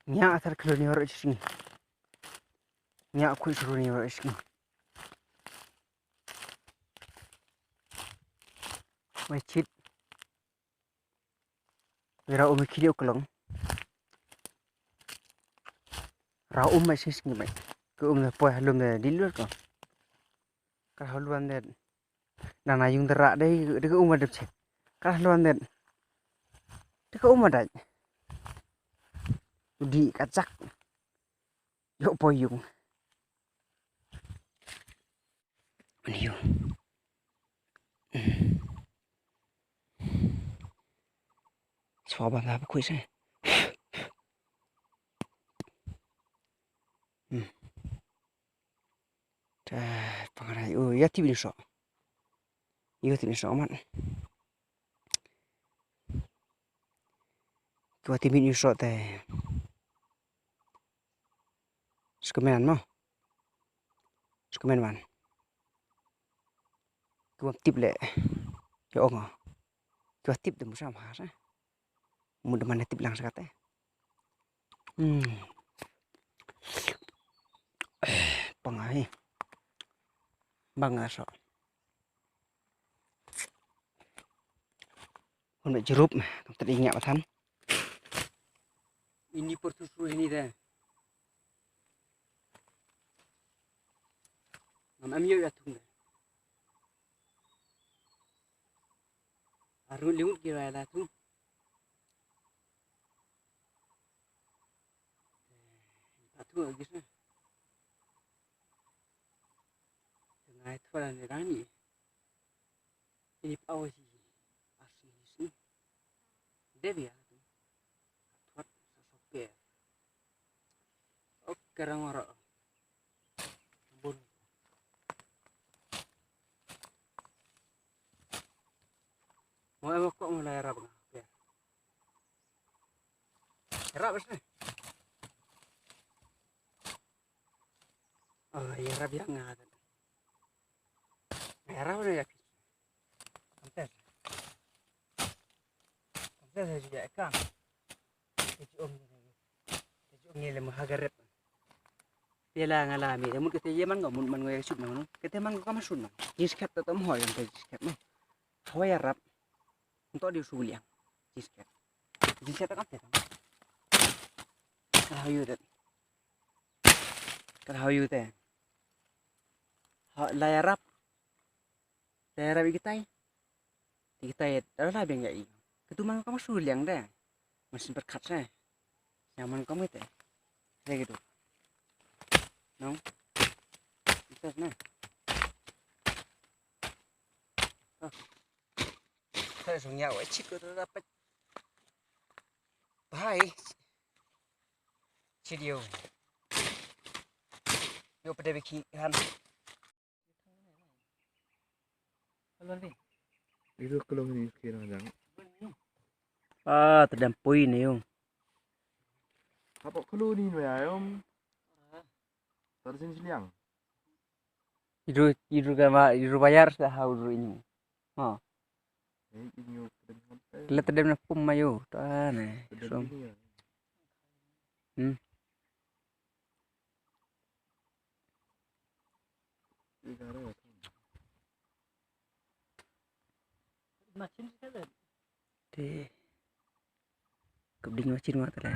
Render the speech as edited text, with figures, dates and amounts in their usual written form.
Nya atar kilo ni orang sini. Nya aku suruh ni orang sini. Masjid. Wira umi kiri ukelong. Ra masih sini mai. Ke na poy halum na dilur ko. Ka haluan den. Nana yung dera dai de ke umma dep cek. Ka haluan den. De ke umma dai. Di kacak. Yo poyung. Ani yo. Sobat apa kuis ni? Pengarai, ya tiba ni sok. Iya tiba ni sok man. Kau tiba ni sok teh. Sekemen mo. Sekemen man. Kau tip le. Ya ongo. Kau tip tu musa mahas. Mudah mana tip lang sekat. Pengarai. Bangga sok. Hon nak jerup, tadi ingat patan. Ini persusu ini dah. Ngam yo ya tung. Arun liut kira dah tu. Atu lagi sana. Tengah itu ada nerani. Ini pawai sih. Asli. Devi ya. Tuat sesope. Oke orang orang. Bun. Mau kok mulai rap ya. Rap sih. Oh ya rap yang ada. Rap udah ya. Saya juga kan. Om ni le mahagarep. Pela ngalami, namun kita yeman enggak mun man ngoyak sud man. Kita man kok masun man. Jiskat tetem hoy yang jiskat mah. Hoy rap. Untuk di suliang. Jiskat. Jiskat kan apa? Kahayu det. Kahayu teh. Ha layarap. Layarap kita. Kita ya, dah beng ya. Ketumang kamu suliang dah. Mesin berkat saya. Nyaman kamu itu. Kayak gitu. No. Bisa nah. Saya sunya wajib itu dapat. Hai. Cidio. Yo pada bikin. Halo ni. Itu kalau ni sekarang jang. Terdampui ni yung. Apa kalau ni ayam? Tersin siliang. Iru bayar dah haur ini. Ha. Ini Kita terdam na pum mayo. Tuan eh. So. Macin sekali. Deh. Kebding macin mak telah.